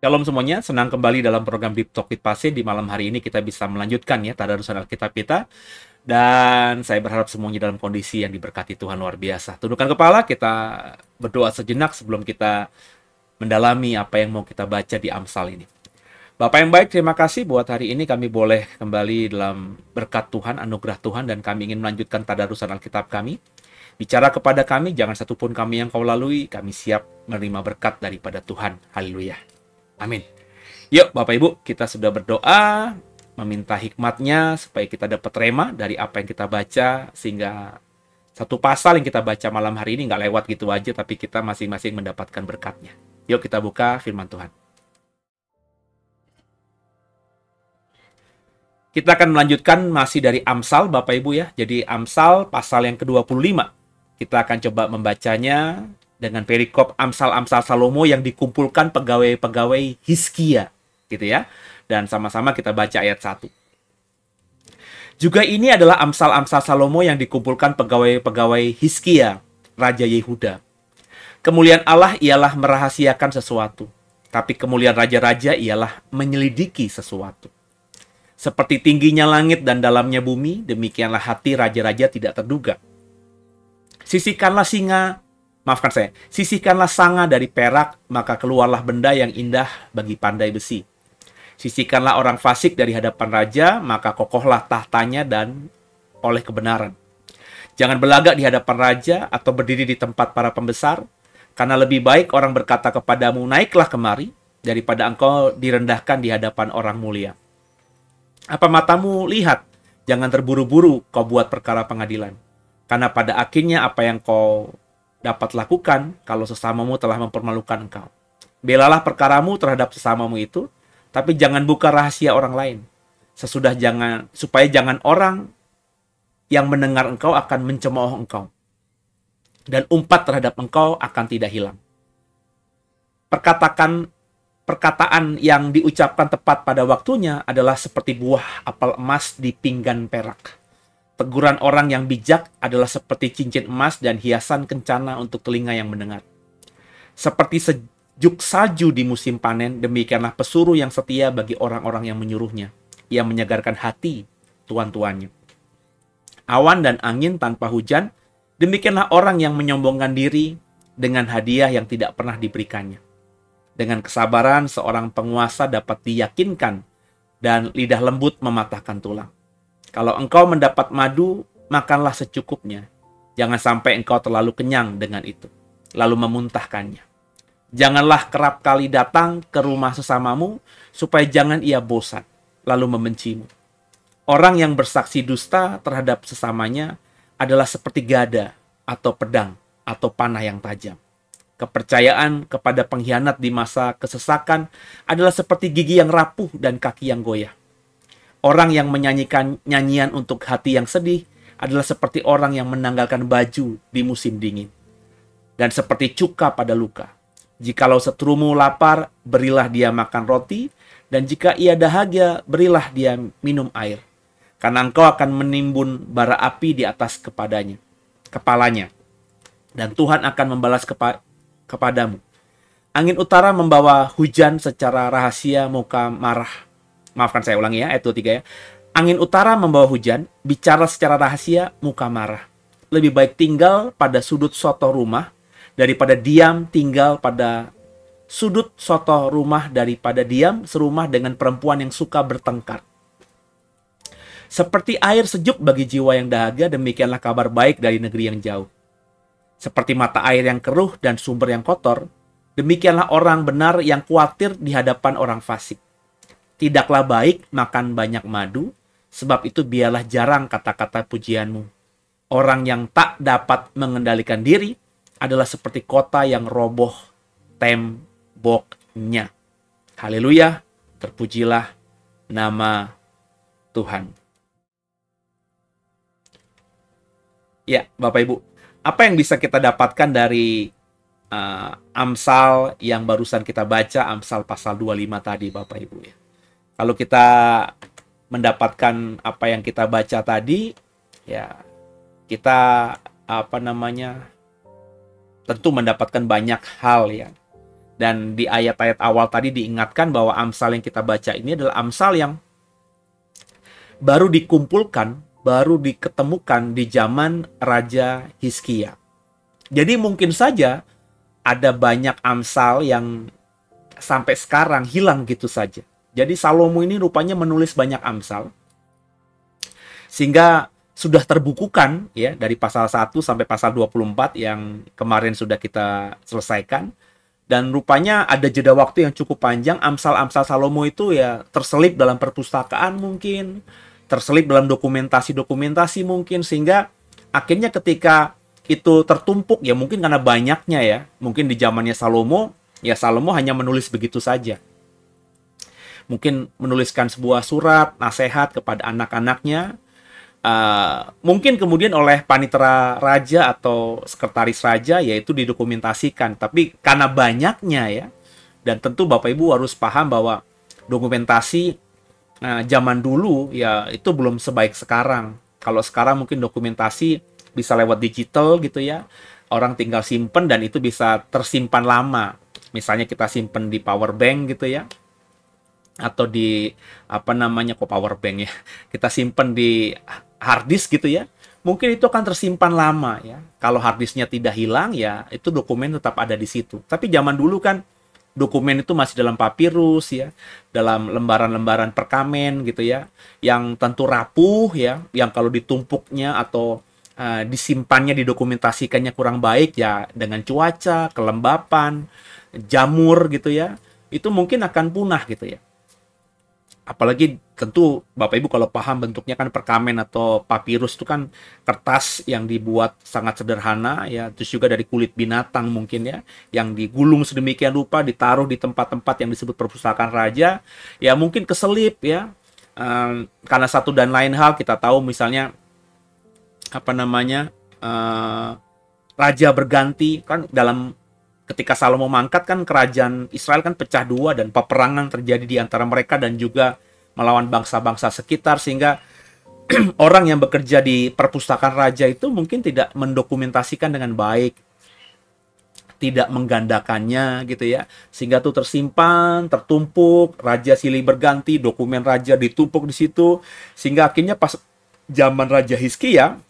Shalom semuanya, senang kembali dalam program Deep Talk with Pasien. Di malam hari ini kita bisa melanjutkan ya tadarusan Alkitab kita. Dan saya berharap semuanya dalam kondisi yang diberkati Tuhan luar biasa. Tundukkan kepala, kita berdoa sejenak sebelum kita mendalami apa yang mau kita baca di Amsal ini. Bapak yang baik, terima kasih buat hari ini kami boleh kembali dalam berkat Tuhan, anugerah Tuhan, dan kami ingin melanjutkan tadarusan Alkitab kami. Bicara kepada kami, jangan satupun kami yang kau lalui, kami siap menerima berkat daripada Tuhan. Haleluya. Amin. Yuk Bapak Ibu, kita sudah berdoa, meminta hikmatnya supaya kita dapat rema dari apa yang kita baca, sehingga satu pasal yang kita baca malam hari ini nggak lewat gitu aja, tapi kita masing-masing mendapatkan berkatnya. Yuk kita buka firman Tuhan. Kita akan melanjutkan masih dari Amsal Bapak Ibu ya. Jadi Amsal pasal yang ke-25. Kita akan coba membacanya dengan perikop Amsal-Amsal Salomo yang dikumpulkan pegawai-pegawai Hizkia, gitu ya. Dan sama-sama kita baca ayat 1. Juga ini adalah Amsal-Amsal Salomo yang dikumpulkan pegawai-pegawai Hizkia, Raja Yehuda. Kemuliaan Allah ialah merahasiakan sesuatu, tapi kemuliaan raja-raja ialah menyelidiki sesuatu. Seperti tingginya langit dan dalamnya bumi, demikianlah hati raja-raja tidak terduga. Sisihkanlah sanga dari perak, maka keluarlah benda yang indah bagi pandai besi. Sisihkanlah orang fasik dari hadapan raja, maka kokohlah tahtanya dan oleh kebenaran. Jangan belagak di hadapan raja atau berdiri di tempat para pembesar, karena lebih baik orang berkata kepadamu, naiklah kemari, daripada engkau direndahkan di hadapan orang mulia. Apa matamu lihat? Jangan terburu-buru kau buat perkara pengadilan. Karena pada akhirnya apa yang kau dapat lakukan kalau sesamamu telah mempermalukan engkau. Belalah perkaramu terhadap sesamamu itu, tapi jangan buka rahasia orang lain. Supaya jangan orang yang mendengar engkau akan mencemooh engkau. Dan umpat terhadap engkau akan tidak hilang. Perkataan yang diucapkan tepat pada waktunya adalah seperti buah apel emas di pinggan perak. Teguran orang yang bijak adalah seperti cincin emas dan hiasan kencana untuk telinga yang mendengar. Seperti sejuk salju di musim panen, demikianlah pesuruh yang setia bagi orang-orang yang menyuruhnya. Ia menyegarkan hati tuan-tuannya. Awan dan angin tanpa hujan, demikianlah orang yang menyombongkan diri dengan hadiah yang tidak pernah diberikannya. Dengan kesabaran, seorang penguasa dapat diyakinkan dan lidah lembut mematahkan tulang. Kalau engkau mendapat madu, makanlah secukupnya. Jangan sampai engkau terlalu kenyang dengan itu, lalu memuntahkannya. Janganlah kerap kali datang ke rumah sesamamu, supaya jangan ia bosan, lalu membencimu. Orang yang bersaksi dusta terhadap sesamanya adalah seperti gada, atau pedang, atau panah yang tajam. Kepercayaan kepada pengkhianat di masa kesesakan adalah seperti gigi yang rapuh dan kaki yang goyah. Orang yang menyanyikan nyanyian untuk hati yang sedih adalah seperti orang yang menanggalkan baju di musim dingin. Dan seperti cuka pada luka. Jikalau seterumu lapar, berilah dia makan roti, dan jika ia dahaga, berilah dia minum air. Karena engkau akan menimbun bara api di atas kepalanya. Dan Tuhan akan membalas kepadamu. Angin utara membawa hujan secara rahasia, muka marah. Maafkan saya ulangi ya, ayat 23 ya. Angin utara membawa hujan, bicara secara rahasia, muka marah. Lebih baik tinggal pada sudut soto rumah, daripada diam tinggal pada sudut soto rumah, daripada diam serumah dengan perempuan yang suka bertengkar. Seperti air sejuk bagi jiwa yang dahaga, demikianlah kabar baik dari negeri yang jauh. Seperti mata air yang keruh dan sumber yang kotor, demikianlah orang benar yang khawatir di hadapan orang fasik. Tidaklah baik makan banyak madu, sebab itu biarlah jarang kata-kata pujianmu. Orang yang tak dapat mengendalikan diri adalah seperti kota yang roboh temboknya. Haleluya, terpujilah nama Tuhan. Ya, Bapak Ibu, apa yang bisa kita dapatkan dari Amsal yang barusan kita baca, Amsal pasal 25 tadi, Bapak Ibu ya? Kalau kita mendapatkan apa yang kita baca tadi, ya kita tentu mendapatkan banyak hal ya. Dan di ayat-ayat awal tadi diingatkan bahwa Amsal yang kita baca ini adalah Amsal yang baru dikumpulkan, baru diketemukan di zaman Raja Hizkia. Jadi mungkin saja ada banyak Amsal yang sampai sekarang hilang gitu saja. Jadi Salomo ini rupanya menulis banyak Amsal, sehingga sudah terbukukan ya dari pasal 1 sampai pasal 24 yang kemarin sudah kita selesaikan. Dan rupanya ada jeda waktu yang cukup panjang, Amsal-Amsal Salomo itu ya terselip dalam perpustakaan mungkin, terselip dalam dokumentasi-dokumentasi mungkin, sehingga akhirnya ketika itu tertumpuk ya mungkin karena banyaknya ya, mungkin di zamannya Salomo, ya Salomo hanya menulis begitu saja. Mungkin menuliskan sebuah surat, nasihat kepada anak-anaknya, mungkin kemudian oleh panitera raja atau sekretaris raja, yaitu didokumentasikan. Tapi karena banyaknya ya, dan tentu Bapak Ibu harus paham bahwa dokumentasi zaman dulu ya itu belum sebaik sekarang. Kalau sekarang mungkin dokumentasi bisa lewat digital gitu ya, orang tinggal simpen dan itu bisa tersimpan lama. Misalnya kita simpen di power bank gitu ya, atau di power bank ya, kita simpen di hard disk gitu ya, mungkin itu akan tersimpan lama ya. Kalau hard disknya tidak hilang ya itu dokumen tetap ada di situ. Tapi zaman dulu kan dokumen itu masih dalam papirus ya, dalam lembaran-lembaran perkamen gitu ya, yang tentu rapuh ya, yang kalau ditumpuknya atau disimpannya, didokumentasikannya kurang baik ya, dengan cuaca, kelembapan, jamur gitu ya, itu mungkin akan punah gitu ya. Apalagi tentu Bapak Ibu kalau paham bentuknya kan perkamen atau papirus itu kan kertas yang dibuat sangat sederhana ya, terus juga dari kulit binatang mungkin ya, yang digulung sedemikian rupa, ditaruh di tempat-tempat yang disebut perpustakaan raja, ya mungkin keselip ya, karena satu dan lain hal. Kita tahu misalnya raja berganti kan, dalam ketika Salomo mangkat kan kerajaan Israel kan pecah dua dan peperangan terjadi di antara mereka dan juga melawan bangsa-bangsa sekitar, sehingga orang yang bekerja di perpustakaan raja itu mungkin tidak mendokumentasikan dengan baik, tidak menggandakannya gitu ya, sehingga tuh tersimpan, tertumpuk, raja silih berganti, dokumen raja ditumpuk di situ, sehingga akhirnya pas zaman Raja Hizkia,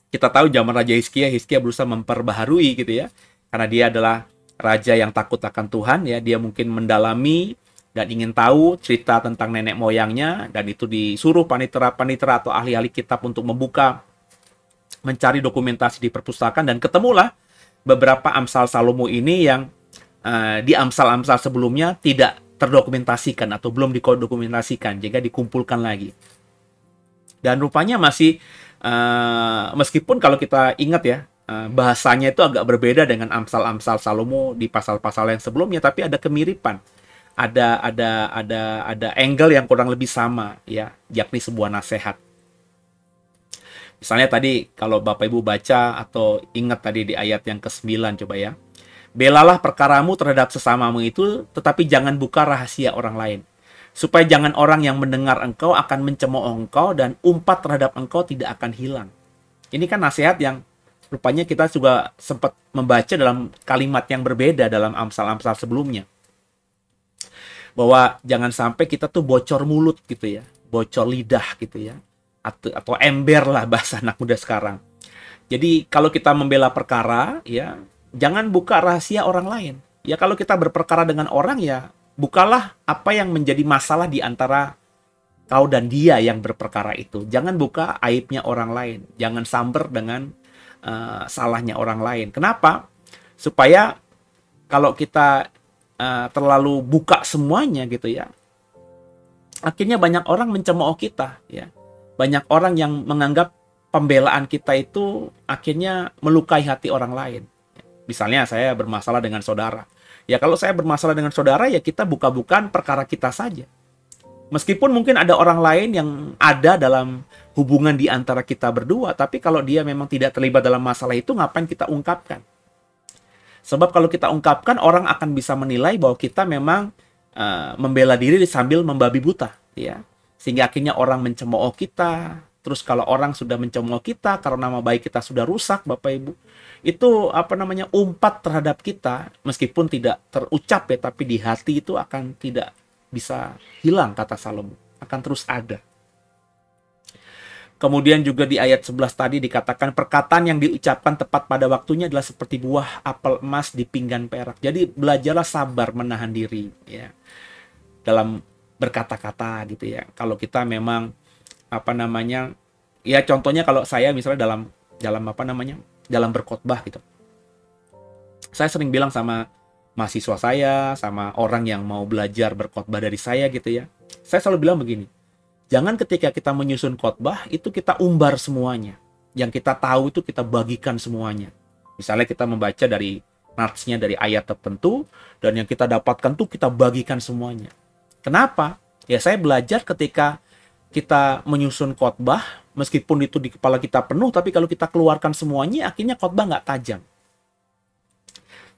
kita tahu zaman Raja Hizkia berusaha memperbaharui gitu ya, karena dia adalah raja yang takut akan Tuhan ya, dia mungkin mendalami dan ingin tahu cerita tentang nenek moyangnya, dan itu disuruh panitera-panitera atau ahli-ahli kitab untuk membuka, mencari dokumentasi di perpustakaan, dan ketemulah beberapa Amsal Salomo ini yang di Amsal-Amsal sebelumnya tidak terdokumentasikan atau belum didokumentasikan, jika dikumpulkan lagi. Dan rupanya masih, meskipun kalau kita ingat ya, bahasanya itu agak berbeda dengan Amsal-Amsal Salomo di pasal-pasal yang sebelumnya, tapi ada kemiripan, ada angle yang kurang lebih sama ya, yakni sebuah nasihat. Misalnya tadi kalau Bapak Ibu baca atau ingat tadi di ayat yang ke-9, coba ya. Belalah perkaramu terhadap sesamamu itu, tetapi jangan buka rahasia orang lain, supaya jangan orang yang mendengar engkau akan mencemooh engkau, dan umpat terhadap engkau tidak akan hilang. Ini kan nasihat yang rupanya kita juga sempat membaca dalam kalimat yang berbeda dalam Amsal-Amsal sebelumnya. Bahwa jangan sampai kita tuh bocor mulut gitu ya, bocor lidah gitu ya, atau ember lah bahasa anak muda sekarang. Jadi kalau kita membela perkara ya, jangan buka rahasia orang lain. Ya kalau kita berperkara dengan orang ya, bukalah apa yang menjadi masalah di antara kau dan dia yang berperkara itu. Jangan buka aibnya orang lain, jangan samber dengan salahnya orang lain. Kenapa? Supaya kalau kita terlalu buka semuanya gitu ya, akhirnya banyak orang mencemooh kita ya. Banyak orang yang menganggap pembelaan kita itu akhirnya melukai hati orang lain. Misalnya saya bermasalah dengan saudara. Ya kalau saya bermasalah dengan saudara ya kita buka-bukaan perkara kita saja. Meskipun mungkin ada orang lain yang ada dalam hubungan di antara kita berdua, tapi kalau dia memang tidak terlibat dalam masalah itu, ngapain kita ungkapkan? Sebab kalau kita ungkapkan, orang akan bisa menilai bahwa kita memang membela diri sambil membabi buta, ya. Sehingga akhirnya orang mencemooh kita, terus kalau orang sudah mencemooh kita karena nama baik kita sudah rusak, Bapak Ibu, itu umpat terhadap kita meskipun tidak terucap ya, tapi di hati itu akan tidak bisa hilang, kata Salomo, akan terus ada. Kemudian juga di ayat 11 tadi dikatakan perkataan yang diucapkan tepat pada waktunya adalah seperti buah apel emas di pinggan perak. Jadi belajarlah sabar menahan diri ya dalam berkata-kata gitu ya. Kalau kita memang ya contohnya kalau saya misalnya dalam berkhotbah gitu. Saya sering bilang sama mahasiswa saya, sama orang yang mau belajar berkhotbah dari saya gitu ya. Saya selalu bilang begini, jangan ketika kita menyusun khotbah itu kita umbar semuanya. Yang kita tahu itu kita bagikan semuanya. Misalnya kita membaca dari natsnya dari ayat tertentu, dan yang kita dapatkan tuh kita bagikan semuanya. Kenapa? Ya saya belajar ketika kita menyusun khotbah, meskipun itu di kepala kita penuh, tapi kalau kita keluarkan semuanya, akhirnya khotbah nggak tajam.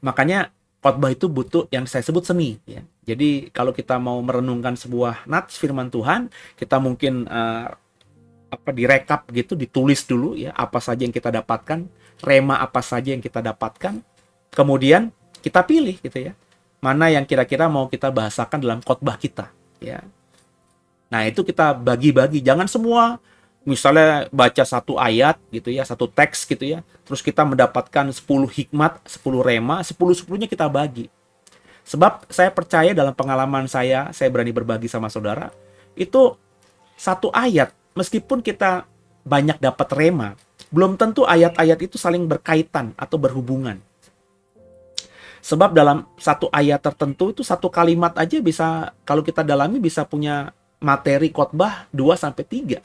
Makanya khotbah itu butuh yang saya sebut seni ya. Jadi kalau kita mau merenungkan sebuah nats firman Tuhan, kita mungkin direkap gitu, ditulis dulu ya apa saja yang kita dapatkan, rema apa saja yang kita dapatkan, kemudian kita pilih gitu ya. Mana yang kira-kira mau kita bahasakan dalam khotbah kita ya. Nah, itu kita bagi-bagi, jangan semua misalnya baca satu ayat gitu ya, satu teks gitu ya, terus kita mendapatkan 10 hikmat, 10 rema, 10-10-nya kita bagi. Sebab saya percaya dalam pengalaman saya berani berbagi sama saudara, itu satu ayat, meskipun kita banyak dapat rema, belum tentu ayat-ayat itu saling berkaitan atau berhubungan. Sebab dalam satu ayat tertentu itu satu kalimat aja bisa, kalau kita dalami bisa punya materi khotbah 2-3.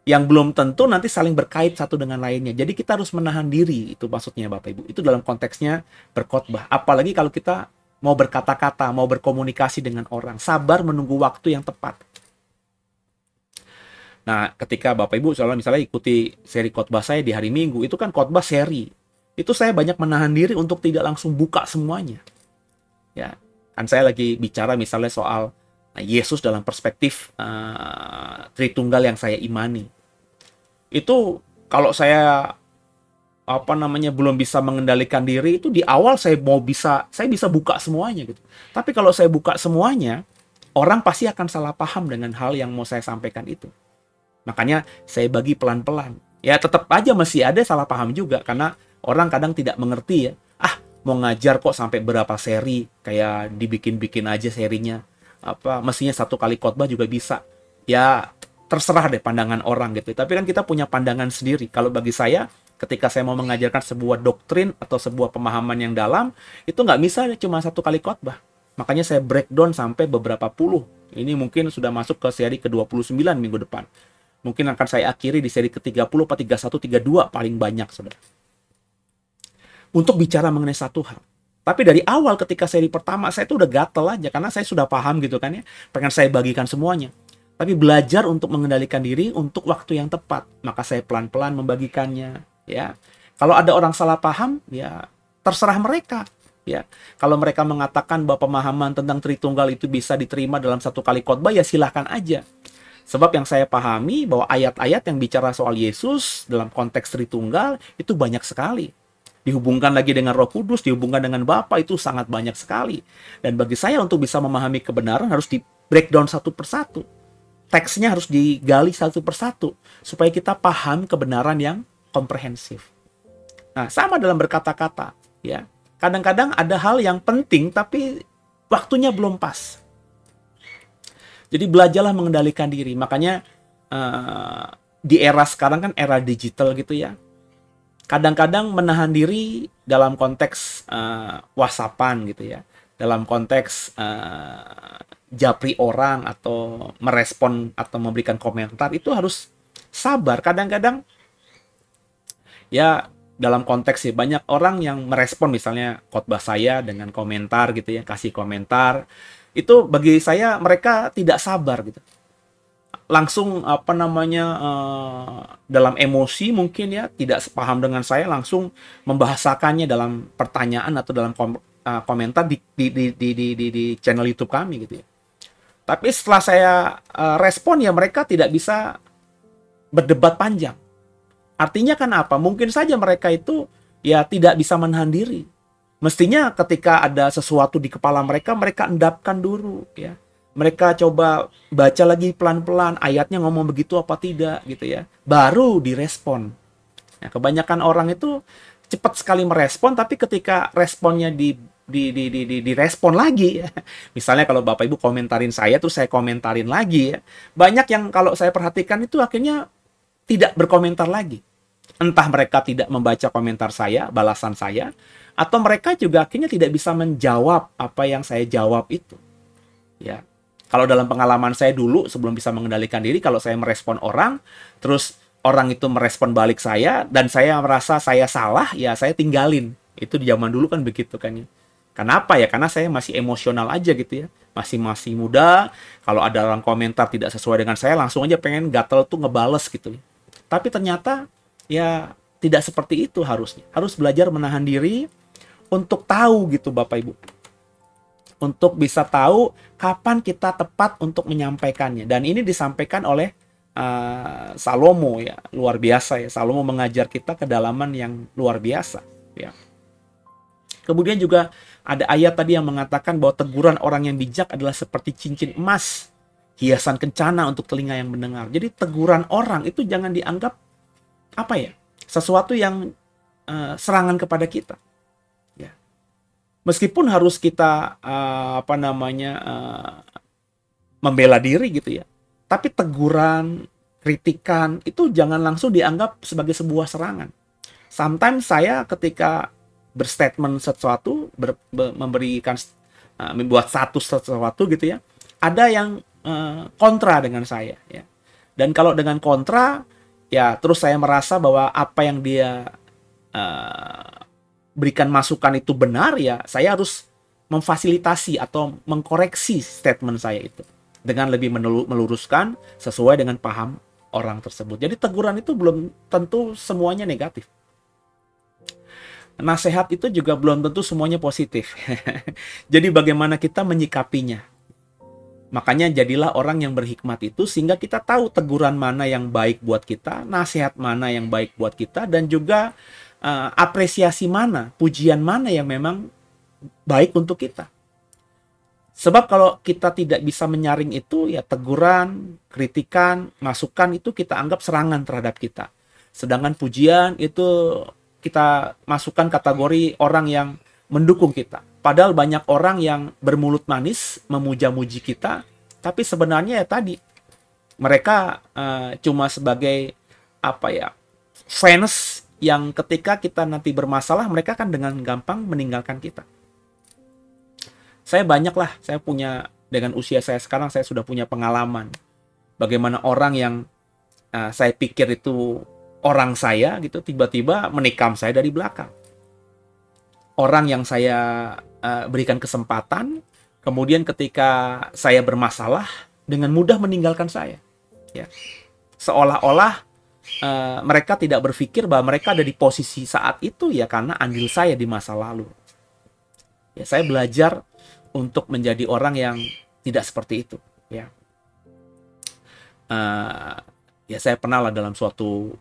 Yang belum tentu nanti saling berkait satu dengan lainnya. Jadi kita harus menahan diri, itu maksudnya Bapak Ibu. Itu dalam konteksnya berkhotbah. Apalagi kalau kita mau berkata-kata, mau berkomunikasi dengan orang. Sabar menunggu waktu yang tepat. Nah, ketika Bapak Ibu misalnya ikuti seri khotbah saya di hari Minggu, itu kan khotbah seri. Itu saya banyak menahan diri untuk tidak langsung buka semuanya. Ya, kan saya lagi bicara misalnya soal Yesus dalam perspektif Tritunggal yang saya imani. Itu kalau saya belum bisa mengendalikan diri, itu di awal saya bisa buka semuanya gitu. Tapi kalau saya buka semuanya, orang pasti akan salah paham dengan hal yang mau saya sampaikan itu. Makanya saya bagi pelan-pelan. Ya tetap aja masih ada salah paham juga, karena orang kadang tidak mengerti ya. Mau ngajar kok sampai berapa seri, kayak dibikin-bikin aja serinya. Mestinya satu kali khotbah juga bisa. Ya terserah deh pandangan orang gitu. Tapi kan kita punya pandangan sendiri. Kalau bagi saya, ketika saya mau mengajarkan sebuah doktrin atau sebuah pemahaman yang dalam, itu nggak bisa cuma satu kali khotbah. Makanya saya breakdown sampai beberapa puluh. Ini mungkin sudah masuk ke seri ke-29 minggu depan. Mungkin akan saya akhiri di seri ke-30, 31, 32 paling banyak, saudara. Untuk bicara mengenai satu hal. Tapi dari awal ketika seri pertama, saya tuh udah gatel aja. Karena saya sudah paham gitu kan ya. Pengen saya bagikan semuanya. Tapi belajar untuk mengendalikan diri untuk waktu yang tepat. Maka saya pelan-pelan membagikannya. Ya, kalau ada orang salah paham, ya terserah mereka. Ya, kalau mereka mengatakan bahwa pemahaman tentang Tritunggal itu bisa diterima dalam satu kali khotbah, ya silahkan aja. Sebab yang saya pahami bahwa ayat-ayat yang bicara soal Yesus dalam konteks Tritunggal itu banyak sekali. Dihubungkan lagi dengan Roh Kudus, dihubungkan dengan Bapa, itu sangat banyak sekali. Dan bagi saya untuk bisa memahami kebenaran harus di breakdown satu persatu. Teksnya harus digali satu persatu supaya kita paham kebenaran yang komprehensif. Nah, sama dalam berkata-kata, ya. Kadang-kadang ada hal yang penting tapi waktunya belum pas. Jadi belajarlah mengendalikan diri. Makanya di era sekarang kan era digital gitu ya. Kadang-kadang menahan diri dalam konteks WhatsAppan gitu ya. Dalam konteks japri orang atau merespon atau memberikan komentar, itu harus sabar. Kadang-kadang ya dalam konteks sih banyak orang yang merespon misalnya khotbah saya dengan komentar gitu ya, kasih komentar. Itu bagi saya mereka tidak sabar gitu. Langsung dalam emosi mungkin ya, tidak sepaham dengan saya, langsung membahasakannya dalam pertanyaan atau dalam komentar di channel YouTube kami gitu ya. Tapi setelah saya respon ya mereka tidak bisa berdebat panjang. Artinya kan apa? Mungkin saja mereka itu ya tidak bisa menahan diri. Mestinya ketika ada sesuatu di kepala mereka, mereka endapkan dulu ya. Mereka coba baca lagi pelan-pelan ayatnya ngomong begitu apa tidak gitu ya. Baru direspon. Nah, kebanyakan orang itu cepat sekali merespon, tapi ketika responnya direspon lagi ya. Misalnya kalau Bapak Ibu komentarin saya, terus saya komentarin lagi ya. Banyak yang kalau saya perhatikan itu akhirnya tidak berkomentar lagi. Entah mereka tidak membaca komentar saya, balasan saya, atau mereka juga akhirnya tidak bisa menjawab apa yang saya jawab itu. Ya. Kalau dalam pengalaman saya dulu sebelum bisa mengendalikan diri, kalau saya merespon orang, terus orang itu merespon balik saya dan saya merasa saya salah, ya saya tinggalin. Itu di zaman dulu kan begitu kan ya. Kenapa ya? Karena saya masih emosional aja gitu ya. Masih muda, kalau ada orang komentar tidak sesuai dengan saya, langsung aja pengen gatel tuh ngebales gitu. Tapi ternyata ya tidak seperti itu harusnya. Harus belajar menahan diri untuk tahu gitu Bapak Ibu. Untuk bisa tahu kapan kita tepat untuk menyampaikannya. Dan ini disampaikan oleh Salomo ya, luar biasa ya. Salomo mengajar kita kedalaman yang luar biasa ya. Kemudian juga ada ayat tadi yang mengatakan bahwa teguran orang yang bijak adalah seperti cincin emas, hiasan kencana untuk telinga yang mendengar. Jadi teguran orang itu jangan dianggap apa ya, sesuatu yang serangan kepada kita. Ya. Meskipun harus kita membela diri gitu ya. Tapi teguran, kritikan itu jangan langsung dianggap sebagai sebuah serangan. Sometimes saya ketika berstatement sesuatu, memberikan, membuat sesuatu gitu ya, ada yang kontra dengan saya. Ya. Dan kalau dengan kontra, ya terus saya merasa bahwa apa yang dia berikan masukan itu benar, ya saya harus memfasilitasi atau mengkoreksi statement saya itu dengan lebih meluruskan sesuai dengan paham orang tersebut. Jadi teguran itu belum tentu semuanya negatif. Nasihat itu juga belum tentu semuanya positif. Jadi bagaimana kita menyikapinya. Makanya jadilah orang yang berhikmat itu sehingga kita tahu teguran mana yang baik buat kita, nasihat mana yang baik buat kita, dan juga apresiasi mana, pujian mana yang memang baik untuk kita. Sebab kalau kita tidak bisa menyaring itu, ya teguran, kritikan, masukan itu kita anggap serangan terhadap kita. Sedangkan pujian itu kita masukkan kategori orang yang mendukung kita. Padahal banyak orang yang bermulut manis, memuja-muji kita, tapi sebenarnya ya tadi, mereka cuma sebagai fans yang ketika kita nanti bermasalah, mereka kan dengan gampang meninggalkan kita. Saya punya, dengan usia saya sekarang, saya sudah punya pengalaman. Bagaimana orang yang saya pikir itu orang saya gitu, tiba-tiba menikam saya dari belakang. Orang yang saya berikan kesempatan, kemudian ketika saya bermasalah, dengan mudah meninggalkan saya. Ya. Seolah-olah mereka tidak berpikir bahwa mereka ada di posisi saat itu ya karena andil saya di masa lalu. Ya, saya belajar untuk menjadi orang yang tidak seperti itu. Ya, ya saya pernah lah dalam suatu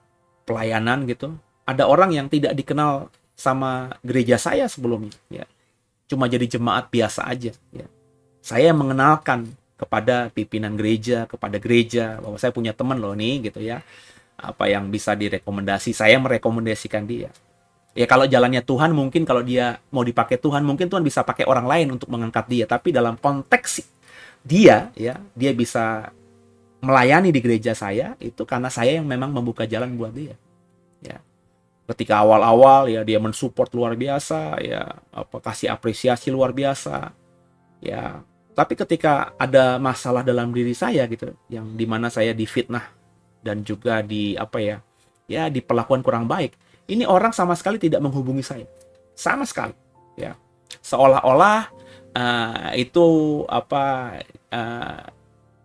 pelayanan gitu, ada orang yang tidak dikenal sama gereja saya sebelumnya. Ya, cuma jadi jemaat biasa aja. Ya, saya mengenalkan kepada pimpinan gereja, kepada gereja bahwa saya punya teman loh nih gitu ya. Apa yang bisa direkomendasi, saya merekomendasikan dia. Ya kalau jalannya Tuhan, mungkin kalau dia mau dipakai Tuhan, mungkin Tuhan bisa pakai orang lain untuk mengangkat dia. Tapi dalam konteks dia, ya dia bisa melayani di gereja saya, itu karena saya yang memang membuka jalan buat dia. Ya. Ketika awal-awal ya dia mensupport luar biasa, ya kasih apresiasi luar biasa. Ya, tapi ketika ada masalah dalam diri saya gitu, yang dimana saya difitnah dan juga diperlakukan kurang baik. Ini orang sama sekali tidak menghubungi saya, sama sekali, ya. Seolah-olah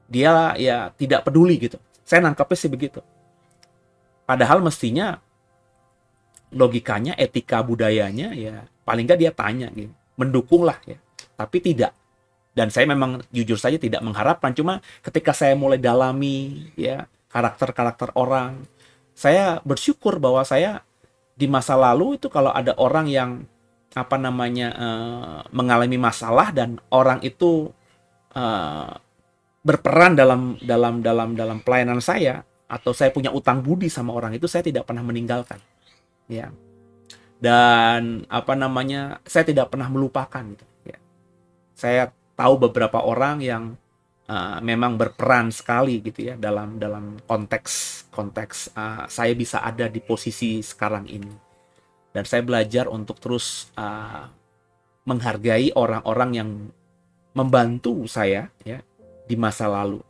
dia ya tidak peduli gitu. Saya nangkapnya sih begitu. Padahal mestinya logikanya, etika budayanya ya paling nggak dia tanya gitu, mendukunglah ya. Tapi tidak. Dan saya memang jujur saja tidak mengharapkan. Cuma ketika saya mulai dalami ya karakter-karakter orang. Saya bersyukur bahwa saya di masa lalu itu kalau ada orang yang mengalami masalah dan orang itu eh, berperan dalam pelayanan saya, atau saya punya utang budi sama orang itu, saya tidak pernah meninggalkan, ya. Dan saya tidak pernah melupakan, gitu, ya. Saya tahu beberapa orang yang memang berperan sekali, gitu ya, dalam konteks saya bisa ada di posisi sekarang ini. Dan saya belajar untuk terus menghargai orang-orang yang membantu saya, ya, di masa lalu.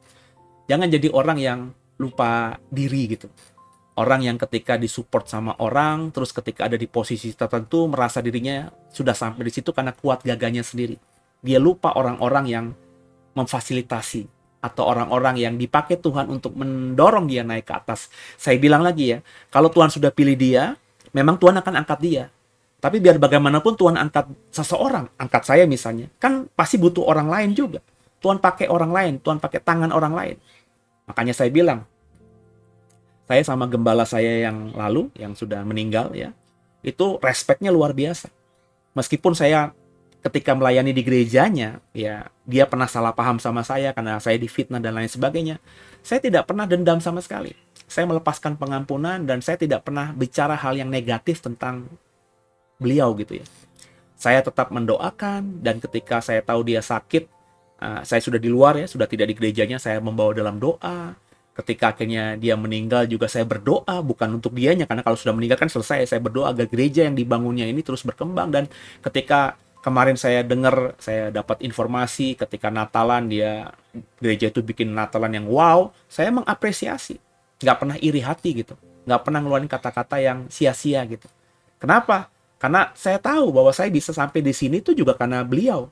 Jangan jadi orang yang lupa diri, gitu. Orang yang ketika disupport sama orang, terus ketika ada di posisi tertentu merasa dirinya sudah sampai di situ karena kuat gagahnya sendiri. Dia lupa orang-orang yang memfasilitasi, atau orang-orang yang dipakai Tuhan untuk mendorong dia naik ke atas. Saya bilang lagi, ya, kalau Tuhan sudah pilih dia, memang Tuhan akan angkat dia. Tapi biar bagaimanapun Tuhan angkat seseorang, angkat saya misalnya, kan pasti butuh orang lain juga. Tuhan pakai orang lain, Tuhan pakai tangan orang lain. Makanya saya bilang, saya sama gembala saya yang lalu, yang sudah meninggal, ya, itu respeknya luar biasa. Meskipun saya ketika melayani di gerejanya, ya, dia pernah salah paham sama saya karena saya difitnah dan lain sebagainya. Saya tidak pernah dendam sama sekali. Saya melepaskan pengampunan dan saya tidak pernah bicara hal yang negatif tentang beliau, gitu ya. Saya tetap mendoakan, dan ketika saya tahu dia sakit, saya sudah di luar, ya, sudah tidak di gerejanya, saya membawa dalam doa. Ketika akhirnya dia meninggal juga saya berdoa, bukan untuk dianya, karena kalau sudah meninggal kan selesai. Saya berdoa agar gereja yang dibangunnya ini terus berkembang. Dan ketika kemarin saya dengar, saya dapat informasi ketika Natalan, gereja itu bikin Natalan yang wow, saya mengapresiasi. Nggak pernah iri hati, gitu. Nggak pernah ngeluarin kata-kata yang sia-sia, gitu. Kenapa? Karena saya tahu bahwa saya bisa sampai di sini itu juga karena beliau.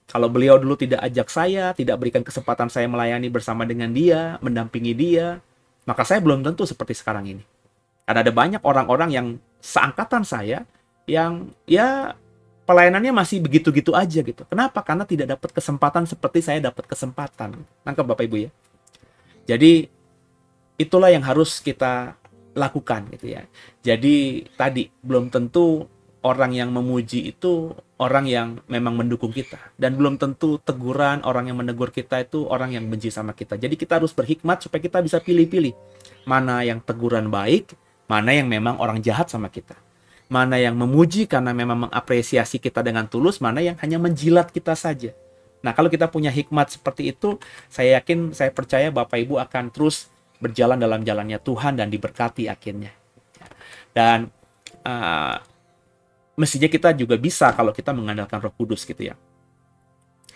Kalau beliau dulu tidak ajak saya, tidak berikan kesempatan saya melayani bersama dengan dia, mendampingi dia, maka saya belum tentu seperti sekarang ini. Karena ada banyak orang-orang yang seangkatan saya, yang ya pelayanannya masih begitu-gitu aja, gitu. Kenapa? Karena tidak dapat kesempatan seperti saya dapat kesempatan. Nangkep Bapak Ibu, ya? Jadi itulah yang harus kita lakukan, gitu ya. Jadi tadi belum tentu orang yang memuji itu orang yang memang mendukung kita, dan belum tentu teguran orang yang menegur kita itu orang yang benci sama kita. Jadi kita harus berhikmat supaya kita bisa pilih-pilih mana yang teguran baik, mana yang memang orang jahat sama kita, mana yang memuji karena memang mengapresiasi kita dengan tulus, mana yang hanya menjilat kita saja. Nah, kalau kita punya hikmat seperti itu, saya yakin, saya percaya Bapak Ibu akan terus berjalan dalam jalannya Tuhan dan diberkati akhirnya. Dan mestinya kita juga bisa kalau kita mengandalkan Roh Kudus, gitu ya.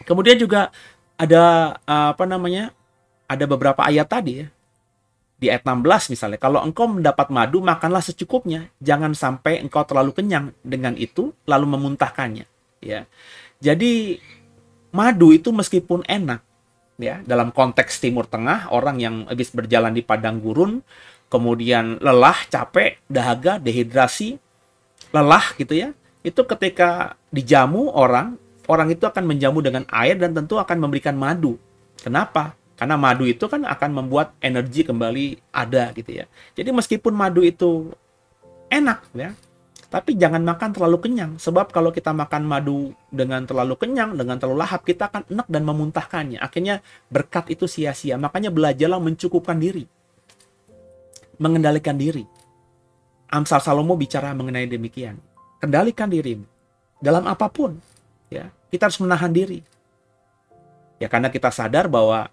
Kemudian juga ada ada beberapa ayat tadi, ya. Di ayat 16 misalnya, kalau engkau mendapat madu, makanlah secukupnya, jangan sampai engkau terlalu kenyang dengan itu lalu memuntahkannya, ya. Jadi madu itu meskipun enak, ya, dalam konteks Timur Tengah, orang yang habis berjalan di padang gurun, kemudian lelah, capek, dahaga, dehidrasi, lelah, gitu ya, itu ketika dijamu orang itu akan menjamu dengan air dan tentu akan memberikan madu. Kenapa? Karena madu itu kan akan membuat energi kembali ada, gitu ya. Jadi meskipun madu itu enak, ya, tapi jangan makan terlalu kenyang, sebab kalau kita makan madu dengan terlalu kenyang, dengan terlalu lahap, kita akan enak dan memuntahkannya. Akhirnya berkat itu sia-sia. Makanya belajarlah mencukupkan diri, mengendalikan diri. Amsal Salomo bicara mengenai demikian. Kendalikan dirimu dalam apapun, ya. Kita harus menahan diri, ya, karena kita sadar bahwa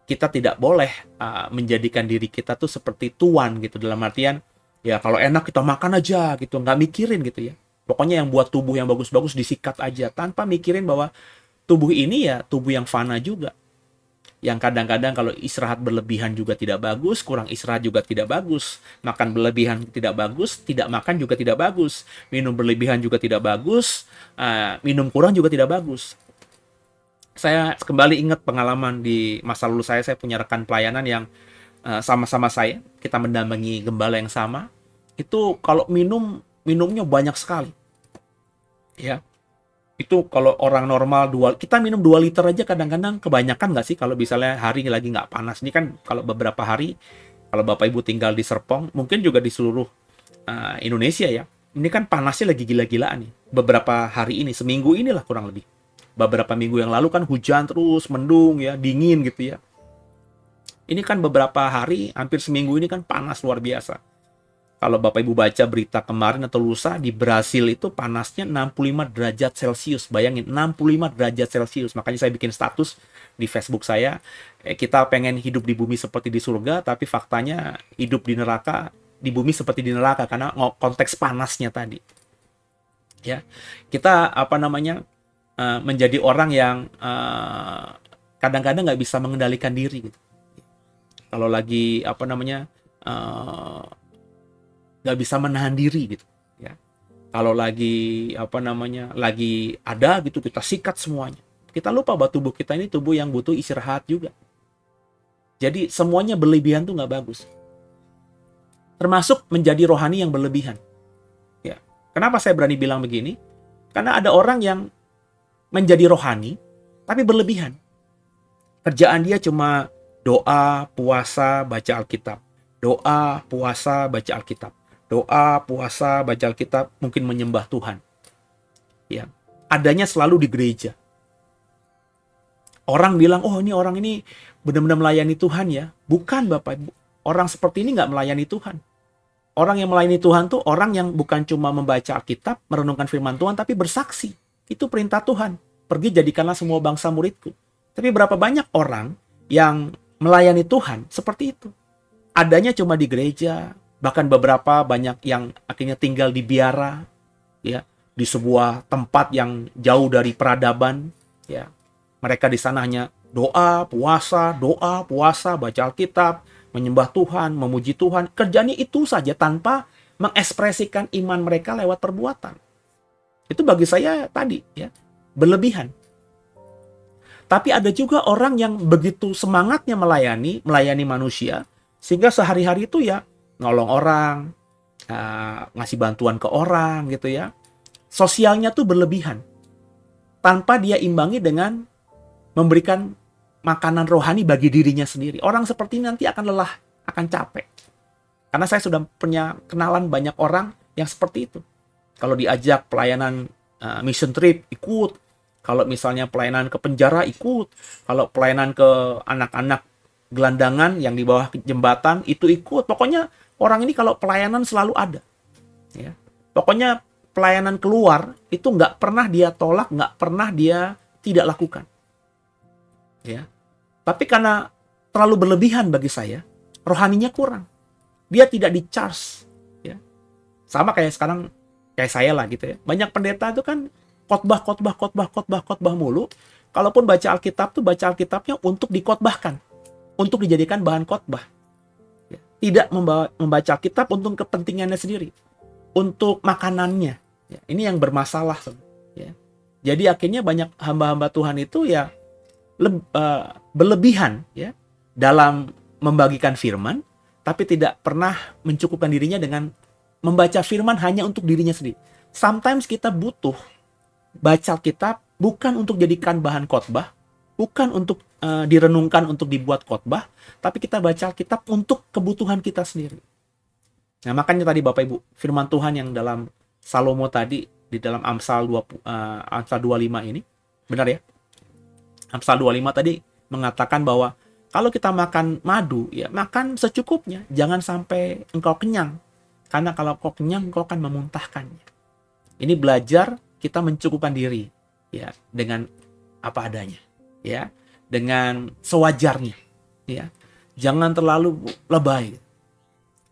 kita tidak boleh menjadikan diri kita tuh seperti tuan, gitu, dalam artian ya kalau enak kita makan aja, gitu, nggak mikirin, gitu ya. Pokoknya yang buat tubuh yang bagus-bagus disikat aja tanpa mikirin bahwa tubuh ini ya tubuh yang fana juga. Yang kadang-kadang kalau istirahat berlebihan juga tidak bagus, kurang istirahat juga tidak bagus, makan berlebihan tidak bagus, tidak makan juga tidak bagus, minum berlebihan juga tidak bagus, minum kurang juga tidak bagus. Saya kembali ingat pengalaman di masa lalu saya punya rekan pelayanan yang sama-sama saya, kita mendampingi gembala yang sama, itu kalau minumnya banyak sekali, ya. Itu kalau orang normal kita minum 2 liter aja kadang-kadang kebanyakan nggak sih kalau misalnya hari lagi nggak panas. Ini kan kalau beberapa hari, kalau Bapak Ibu tinggal di Serpong, mungkin juga di seluruh Indonesia ya. Ini kan panasnya lagi gila-gilaan nih. Beberapa hari ini, seminggu inilah kurang lebih. Beberapa minggu yang lalu kan hujan terus, mendung ya, dingin gitu ya. Ini kan beberapa hari, hampir seminggu ini kan panas luar biasa. Kalau Bapak Ibu baca berita kemarin atau lusa, di Brasil itu panasnya 65 derajat Celcius. Bayangin, 65 derajat Celcius. Makanya saya bikin status di Facebook saya, kita pengen hidup di bumi seperti di surga, tapi faktanya hidup di neraka, di bumi seperti di neraka, karena konteks panasnya tadi. Ya, kita menjadi orang yang kadang-kadang nggak bisa mengendalikan diri gitu. Kalau lagi nggak bisa menahan diri gitu ya. Kalau lagi lagi ada gitu, kita sikat semuanya. Kita lupa bahwa tubuh kita ini tubuh yang butuh istirahat juga. Jadi semuanya berlebihan tuh nggak bagus. Termasuk menjadi rohani yang berlebihan. Ya. Kenapa saya berani bilang begini? Karena ada orang yang menjadi rohani tapi berlebihan. Kerjaan dia cuma doa, puasa, baca Alkitab. Doa, puasa, baca Alkitab. Doa, puasa, baca Alkitab, mungkin menyembah Tuhan. Ya, adanya selalu di gereja. Orang bilang, oh ini orang ini benar-benar melayani Tuhan ya. Bukan Bapak Ibu. Orang seperti ini nggak melayani Tuhan. Orang yang melayani Tuhan tuh orang yang bukan cuma membaca Alkitab, merenungkan firman Tuhan, tapi bersaksi. Itu perintah Tuhan. Pergi jadikanlah semua bangsa muridku. Tapi berapa banyak orang yang melayani Tuhan seperti itu. Adanya cuma di gereja. Bahkan beberapa banyak yang akhirnya tinggal di biara, ya, di sebuah tempat yang jauh dari peradaban, ya. Mereka di sana hanya doa, puasa, baca Alkitab, menyembah Tuhan, memuji Tuhan. Kerjanya itu saja tanpa mengekspresikan iman mereka lewat perbuatan. Itu bagi saya tadi, ya, berlebihan. Tapi ada juga orang yang begitu semangatnya melayani manusia, sehingga sehari-hari itu ya nolong orang, ngasih bantuan ke orang gitu ya. Sosialnya tuh berlebihan. Tanpa dia imbangi dengan memberikan makanan rohani bagi dirinya sendiri. Orang seperti ini nanti akan lelah, akan capek. Karena saya sudah punya kenalan banyak orang yang seperti itu. Kalau diajak pelayanan mission trip, ikut. Kalau misalnya pelayanan ke penjara, ikut. Kalau pelayanan ke anak-anak gelandangan yang di bawah jembatan, itu ikut. Pokoknya orang ini kalau pelayanan selalu ada. Ya. Pokoknya pelayanan keluar itu nggak pernah dia tolak, nggak pernah dia tidak lakukan. Ya. Tapi karena terlalu berlebihan bagi saya, rohaninya kurang. Dia tidak di-charge. Ya. Sama kayak sekarang, kayak saya lah gitu ya. Banyak pendeta itu kan khotbah mulu. Kalaupun baca Alkitab tuh baca Alkitabnya untuk dikhotbahkan. Untuk dijadikan bahan khotbah. Tidak membaca Alkitab untuk kepentingannya sendiri, untuk makanannya. Ya, ini yang bermasalah. Ya. Jadi akhirnya banyak hamba-hamba Tuhan itu ya berlebihan ya dalam membagikan firman, tapi tidak pernah mencukupkan dirinya dengan membaca firman hanya untuk dirinya sendiri. Sometimes kita butuh baca Alkitab bukan untuk jadikan bahan khotbah, bukan untuk direnungkan untuk dibuat khotbah, tapi kita baca Alkitab untuk kebutuhan kita sendiri. Nah, makanya tadi Bapak Ibu, firman Tuhan yang dalam Salomo tadi, di dalam Amsal 25 ini, benar ya? Amsal 25 tadi mengatakan bahwa kalau kita makan madu, ya makan secukupnya, jangan sampai engkau kenyang. Karena kalau engkau kenyang, engkau akan memuntahkannya. Ini belajar kita mencukupkan diri, ya, dengan apa adanya, ya. Dengan sewajarnya, ya, jangan terlalu lebay,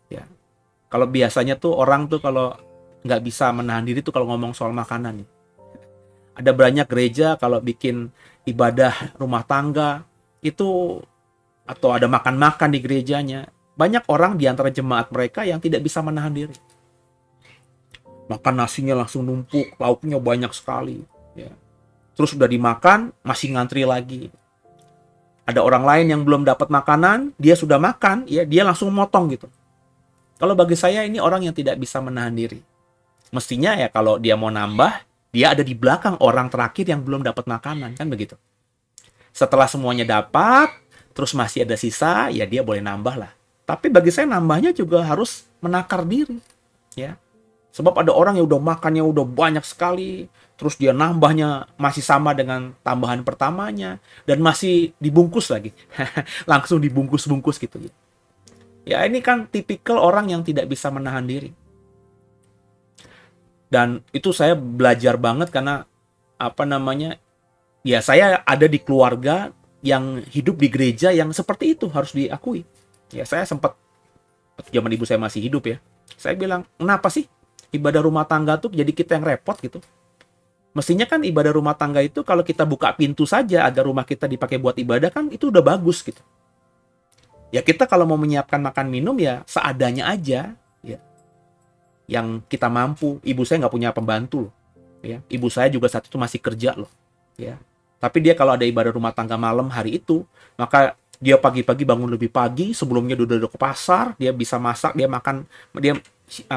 ya. Kalau biasanya tuh orang tuh kalau nggak bisa menahan diri tuh kalau ngomong soal makanan, ada banyak gereja kalau bikin ibadah rumah tangga itu atau ada makan-makan di gerejanya, banyak orang di antara jemaat mereka yang tidak bisa menahan diri, makan nasinya langsung numpuk, lauknya banyak sekali, ya. Terus udah dimakan masih ngantri lagi. Ada orang lain yang belum dapat makanan, dia sudah makan, ya dia langsung motong gitu. Kalau bagi saya ini orang yang tidak bisa menahan diri. Mestinya ya kalau dia mau nambah, Dia ada di belakang orang terakhir yang belum dapat makanan, kan begitu. Setelah semuanya dapat, terus masih ada sisa, ya dia boleh nambah lah. Tapi bagi saya nambahnya juga harus menakar diri, ya. Sebab ada orang yang udah makannya udah banyak sekali, terus dia nambahnya masih sama dengan tambahan pertamanya, dan masih dibungkus lagi. Langsung dibungkus-bungkus gitu. Ya ini kan tipikal orang yang tidak bisa menahan diri. Dan itu saya belajar banget karena apa namanya, ya saya ada di keluarga yang hidup di gereja yang seperti itu, harus diakui. Ya saya sempat, zaman ibu saya masih hidup ya, saya bilang, kenapa sih ibadah rumah tangga tuh jadi kita yang repot gitu? Mestinya kan ibadah rumah tangga itu kalau kita buka pintu saja agar rumah kita dipakai buat ibadah kan itu udah bagus gitu. Ya kita kalau mau menyiapkan makan minum ya seadanya aja, ya. Yang kita mampu. Ibu saya nggak punya pembantu loh, ya. Ibu saya juga saat itu masih kerja loh, ya. Tapi dia kalau ada ibadah rumah tangga malam hari itu, maka dia pagi-pagi bangun lebih pagi, sebelumnya udah ke pasar, dia bisa masak, dia makan, dia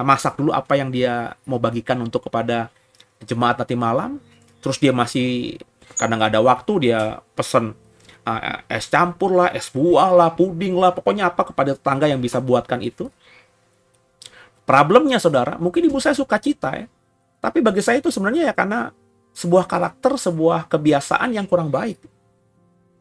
masak dulu apa yang dia mau bagikan untuk kepada jemaat nanti malam. Terus dia masih, karena nggak ada waktu, dia pesen es campur lah, es buah lah, puding lah, pokoknya apa kepada tetangga yang bisa buatkan itu. Problemnya saudara, mungkin ibu saya suka cita ya, tapi bagi saya itu sebenarnya ya karena sebuah karakter, sebuah kebiasaan yang kurang baik.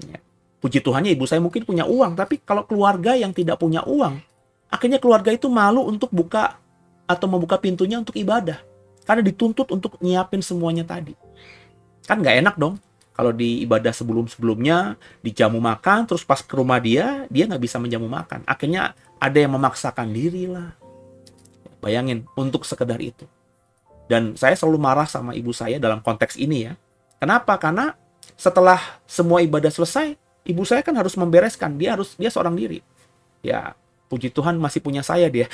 Ya. Puji Tuhannya ibu saya mungkin punya uang, tapi kalau keluarga yang tidak punya uang, akhirnya keluarga itu malu untuk buka atau membuka pintunya untuk ibadah. Karena dituntut untuk nyiapin semuanya tadi. Kan nggak enak dong. Kalau di ibadah sebelum-sebelumnya, dijamu makan, terus pas ke rumah dia nggak bisa menjamu makan. Akhirnya ada yang memaksakan diri lah. Bayangin, untuk sekedar itu. Dan saya selalu marah sama ibu saya dalam konteks ini ya. Kenapa? Karena setelah semua ibadah selesai, ibu saya kan harus membereskan. Dia seorang diri. Ya, puji Tuhan masih punya saya dia.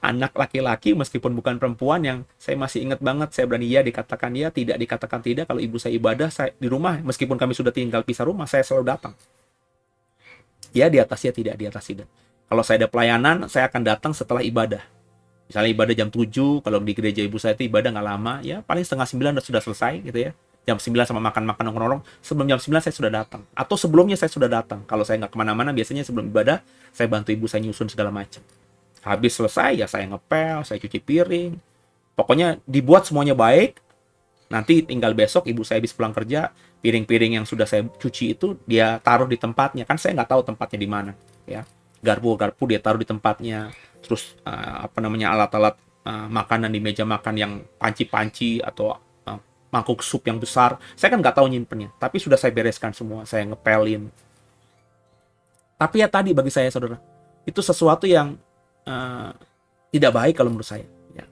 Anak laki-laki meskipun bukan perempuan yang saya masih ingat banget. Saya berani ya dikatakan ya, tidak dikatakan tidak. Kalau ibu saya ibadah saya di rumah, meskipun kami sudah tinggal pisah rumah, saya selalu datang. Ya di atas ya, tidak di atas tidak. Kalau saya ada pelayanan, saya akan datang setelah ibadah. Misalnya ibadah jam 7, kalau di gereja ibu saya itu ibadah nggak lama, ya paling setengah 9 sudah selesai gitu ya. Jam 9 sama makan-makan nongkrong-nongkrong, sebelum jam 9 saya sudah datang. Atau sebelumnya saya sudah datang. Kalau saya nggak kemana-mana, biasanya sebelum ibadah, saya bantu ibu saya nyusun segala macam. Habis selesai, ya saya ngepel, saya cuci piring. Pokoknya dibuat semuanya baik. Nanti tinggal besok ibu saya habis pulang kerja, piring-piring yang sudah saya cuci itu, dia taruh di tempatnya. Kan saya nggak tahu tempatnya di mana. Ya. Garpu dia taruh di tempatnya. Terus alat-alat makanan di meja makan yang panci-panci atau mangkuk sup yang besar, saya kan nggak tahu nyimpennya, tapi sudah saya bereskan semua, saya ngepelin. Tapi ya tadi bagi saya saudara, itu sesuatu yang tidak baik kalau menurut saya. Ya.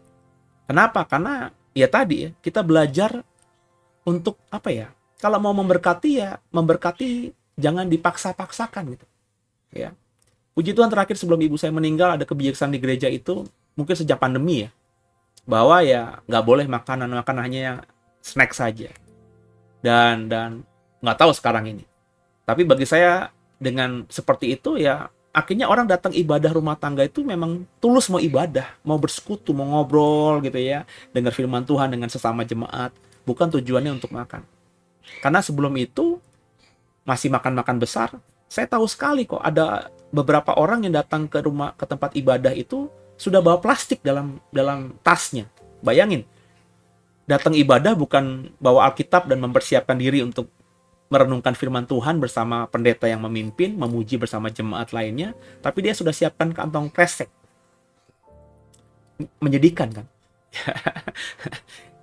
Kenapa? Karena ya tadi ya, kita belajar untuk apa ya? Kalau mau memberkati ya memberkati, jangan dipaksa-paksakan gitu. Ya. Puji Tuhan terakhir sebelum ibu saya meninggal ada kebijaksanaan di gereja itu mungkin sejak pandemi ya, bahwa ya nggak boleh makanan hanya yang snack saja. Dan nggak tahu sekarang ini. Tapi bagi saya dengan seperti itu ya akhirnya orang datang ibadah rumah tangga itu memang tulus mau ibadah, mau bersekutu, mau ngobrol gitu ya, dengar firman Tuhan dengan sesama jemaat, bukan tujuannya untuk makan. Karena sebelum itu masih makan-makan besar, saya tahu sekali kok ada beberapa orang yang datang ke tempat ibadah itu sudah bawa plastik dalam tasnya. Bayangin, datang ibadah bukan bawa Alkitab dan mempersiapkan diri untuk merenungkan firman Tuhan bersama pendeta yang memimpin, memuji bersama jemaat lainnya, tapi dia sudah siapkan kantong kresek. Menyedihkan kan?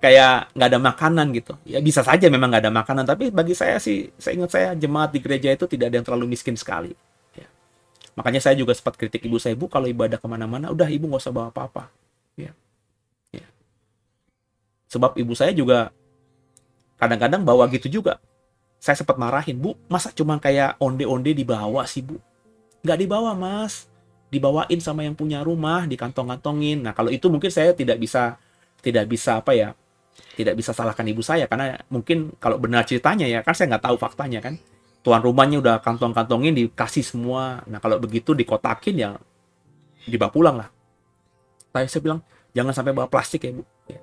Kayak nggak ada makanan gitu. Ya bisa saja memang nggak ada makanan, tapi bagi saya sih, saya ingat saya jemaat di gereja itu tidak ada yang terlalu miskin sekali. Ya. Makanya saya juga sempat kritik ibu saya, Bu, kalau ibadah kemana-mana, udah ibu nggak usah bawa apa-apa. Ya. Ya. Sebab ibu saya juga kadang-kadang bawa gitu juga. Saya sempat marahin, Bu, masa cuma kayak onde-onde dibawa sih, Bu? Nggak dibawa, Mas. Dibawain sama yang punya rumah, dikantong-kantongin. Nah, kalau itu mungkin saya tidak bisa apa ya, tidak bisa salahkan ibu saya, karena mungkin kalau benar ceritanya ya, kan saya nggak tahu faktanya kan. Tuan rumahnya udah kantong-kantongin, dikasih semua. Nah, kalau begitu dikotakin ya, dibawa pulang lah. Tapi saya bilang, jangan sampai bawa plastik ya, Bu. Ya.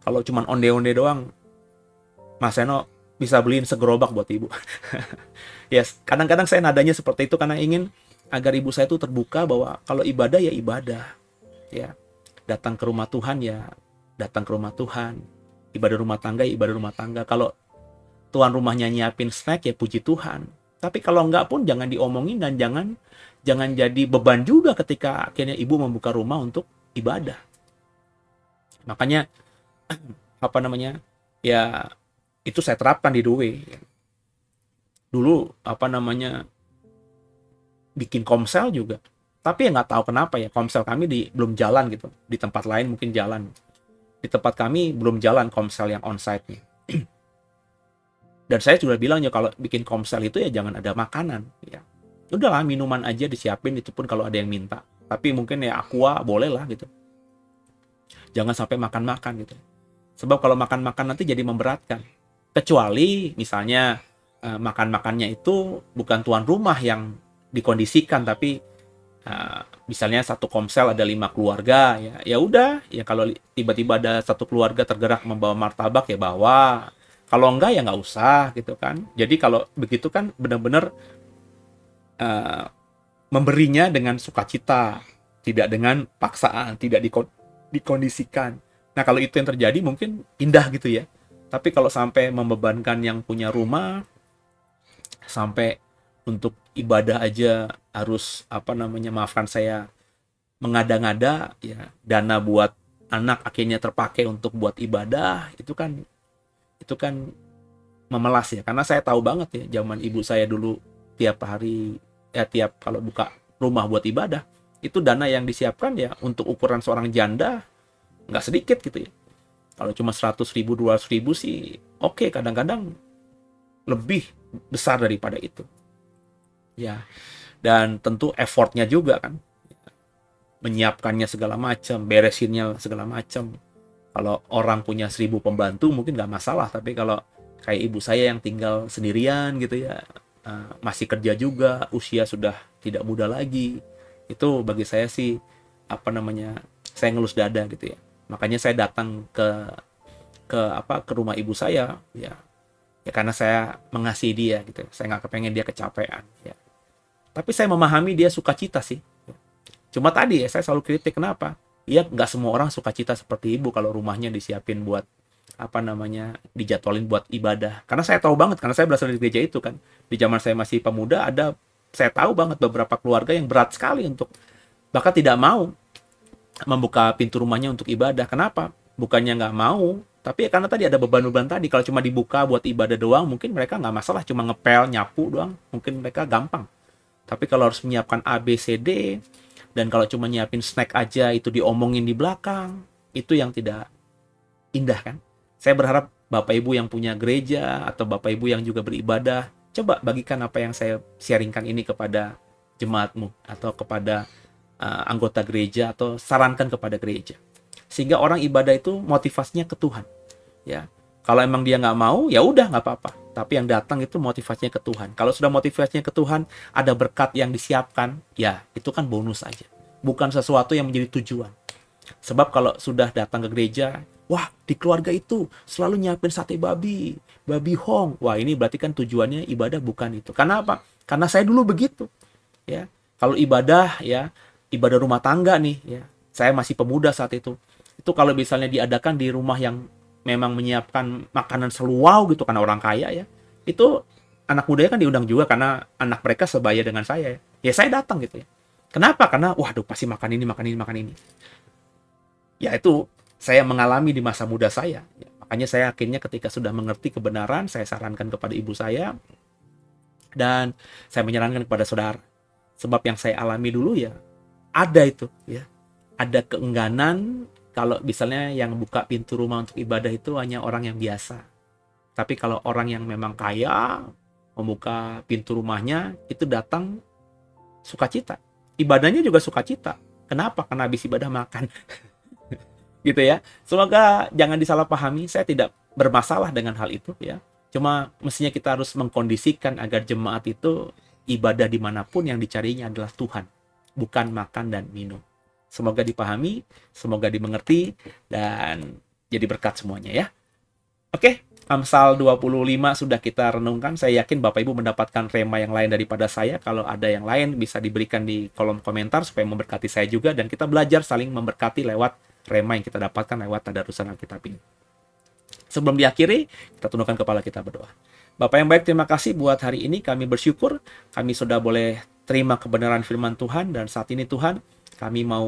Kalau cuman onde-onde doang, Mas Seno bisa beliin segerobak buat ibu. Yes, kadang-kadang saya nadanya seperti itu karena ingin agar ibu saya itu terbuka bahwa kalau ibadah ya ibadah, ya. Datang ke rumah Tuhan ya datang ke rumah Tuhan. Ibadah rumah tangga ya ibadah rumah tangga. Kalau tuan rumahnya nyiapin snack ya puji Tuhan. Tapi kalau enggak pun jangan diomongin dan jangan jadi beban juga ketika akhirnya ibu membuka rumah untuk ibadah. Makanya apa namanya? Ya itu saya terapkan di Due. Dulu apa namanya? Bikin komsel juga. Tapi ya nggak tahu kenapa ya komsel kami belum jalan gitu. Di tempat lain mungkin jalan. Di tempat kami belum jalan komsel yang onsite-nya. Dan saya juga bilang ya kalau bikin komsel itu ya jangan ada makanan. Ya. Udahlah minuman aja disiapin, itu pun kalau ada yang minta. Tapi mungkin ya aqua boleh lah gitu. Jangan sampai makan-makan gitu. Sebab kalau makan-makan nanti jadi memberatkan. Kecuali misalnya makan-makannya itu bukan tuan rumah yang dikondisikan, tapi misalnya satu komsel ada 5 keluarga, ya udah ya kalau tiba-tiba ada satu keluarga tergerak membawa martabak ya bawa. Kalau enggak ya nggak usah gitu kan. Jadi kalau begitu kan benar-benar memberinya dengan sukacita, tidak dengan paksaan, tidak dikondisikan. Nah kalau itu yang terjadi mungkin indah gitu ya. Tapi kalau sampai membebankan yang punya rumah, sampai untuk ibadah aja harus apa namanya, maafkan saya, mengada-ngada ya, dana buat anak akhirnya terpakai untuk buat ibadah, itu kan memelas ya. Karena saya tahu banget ya zaman ibu saya dulu tiap hari tiap kalau buka rumah buat ibadah, itu dana yang disiapkan ya untuk ukuran seorang janda nggak sedikit gitu ya. Kalau cuma 100.000 200.000 sih oke, kadang-kadang lebih besar daripada itu ya. Dan tentu effortnya juga kan, menyiapkannya segala macam, beresinnya segala macam. Kalau orang punya 1.000 pembantu mungkin nggak masalah, tapi kalau kayak ibu saya yang tinggal sendirian gitu ya, masih kerja juga, usia sudah tidak muda lagi, itu bagi saya sih apa namanya, saya ngelus dada gitu ya. Makanya saya datang ke rumah ibu saya ya karena saya mengasihi dia gitu. Saya nggak kepengen dia kecapean ya. Tapi saya memahami dia sukacita sih. Cuma tadi ya saya selalu kritik, kenapa? Ya nggak semua orang sukacita seperti ibu kalau rumahnya disiapin buat apa namanya, dijadwalin buat ibadah. Karena saya tahu banget, karena saya berasal dari gereja itu kan. Di zaman saya masih pemuda saya tahu banget beberapa keluarga yang berat sekali untuk bahkan tidak mau membuka pintu rumahnya untuk ibadah. Kenapa? Bukannya nggak mau, tapi ya karena tadi ada beban-beban tadi. Kalau cuma dibuka buat ibadah doang, mungkin mereka nggak masalah, cuma ngepel, nyapu doang, mungkin mereka gampang. Tapi kalau harus menyiapkan A, B, C, D, dan kalau cuma nyiapin snack aja itu diomongin di belakang, itu yang tidak indah kan. Saya berharap Bapak Ibu yang punya gereja atau Bapak Ibu yang juga beribadah, coba bagikan apa yang saya sharingkan ini kepada jemaatmu atau kepada anggota gereja, atau sarankan kepada gereja. Sehingga orang ibadah itu motivasinya ke Tuhan. Ya, kalau emang dia nggak mau, ya udah nggak apa-apa. Tapi yang datang itu motivasinya ke Tuhan. Kalau sudah motivasinya ke Tuhan, ada berkat yang disiapkan, ya itu kan bonus aja. Bukan sesuatu yang menjadi tujuan. Sebab kalau sudah datang ke gereja, wah di keluarga itu selalu nyiapin sate babi hong. Wah ini berarti kan tujuannya ibadah, bukan itu. Karena apa? Karena saya dulu begitu. Ya, kalau ibadah ya, ibadah rumah tangga nih ya. Saya masih pemuda saat itu. Itu kalau misalnya diadakan di rumah yang memang menyiapkan makanan seluau gitu karena orang kaya ya, itu anak mudanya kan diundang juga karena anak mereka sebaya dengan saya ya. Ya saya datang gitu ya. Kenapa? Karena waduh pasti makan ini. Ya itu saya mengalami di masa muda saya. Ya, makanya saya akhirnya ketika sudah mengerti kebenaran, saya sarankan kepada ibu saya dan saya menyarankan kepada saudara. Sebab yang saya alami dulu ya ada itu ya. Ada keengganan kalau misalnya yang buka pintu rumah untuk ibadah itu hanya orang yang biasa. Tapi kalau orang yang memang kaya, membuka pintu rumahnya, itu datang sukacita. Ibadahnya juga sukacita. Kenapa? Karena habis ibadah makan. Gitu ya. Semoga jangan disalahpahami. Saya tidak bermasalah dengan hal itu ya. Cuma mestinya kita harus mengkondisikan agar jemaat itu ibadah dimanapun yang dicarinya adalah Tuhan. Bukan makan dan minum. Semoga dipahami, semoga dimengerti, dan jadi berkat semuanya ya. Oke, Amsal 25 sudah kita renungkan. Saya yakin Bapak Ibu mendapatkan rema yang lain daripada saya. Kalau ada yang lain bisa diberikan di kolom komentar supaya memberkati saya juga. Dan kita belajar saling memberkati lewat rema yang kita dapatkan lewat tadarusan Alkitab ini. Sebelum diakhiri, kita tundukkan kepala kita berdoa. Bapak yang baik, terima kasih buat hari ini. Kami bersyukur kami sudah boleh terima kebenaran firman Tuhan. Dan saat ini Tuhan, kami mau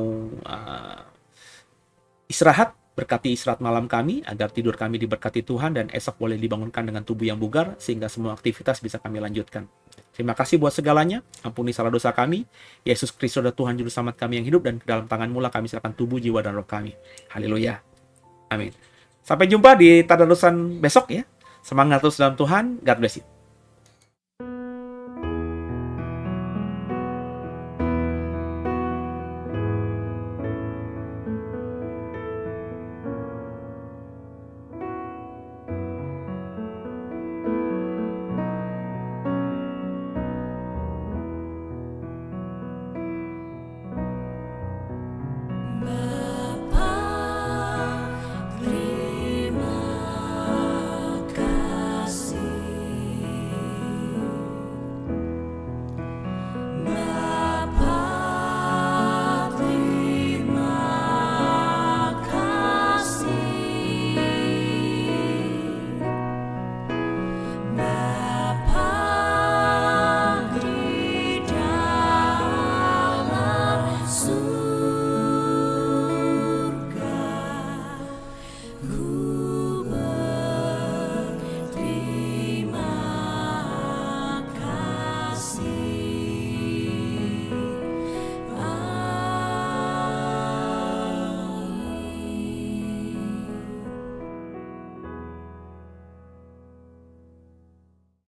istirahat. Berkati istirahat malam kami, agar tidur kami diberkati Tuhan, dan esok boleh dibangunkan dengan tubuh yang bugar, sehingga semua aktivitas bisa kami lanjutkan. Terima kasih buat segalanya, ampuni salah dosa kami. Yesus Kristus adalah Tuhan Juru Selamat kami yang hidup, dan ke dalam tangan-Mu lah kami serahkan tubuh, jiwa, dan roh kami. Haleluya. Amin. Sampai jumpa di tadarusan besok ya. Semangat terus dalam Tuhan. God bless you.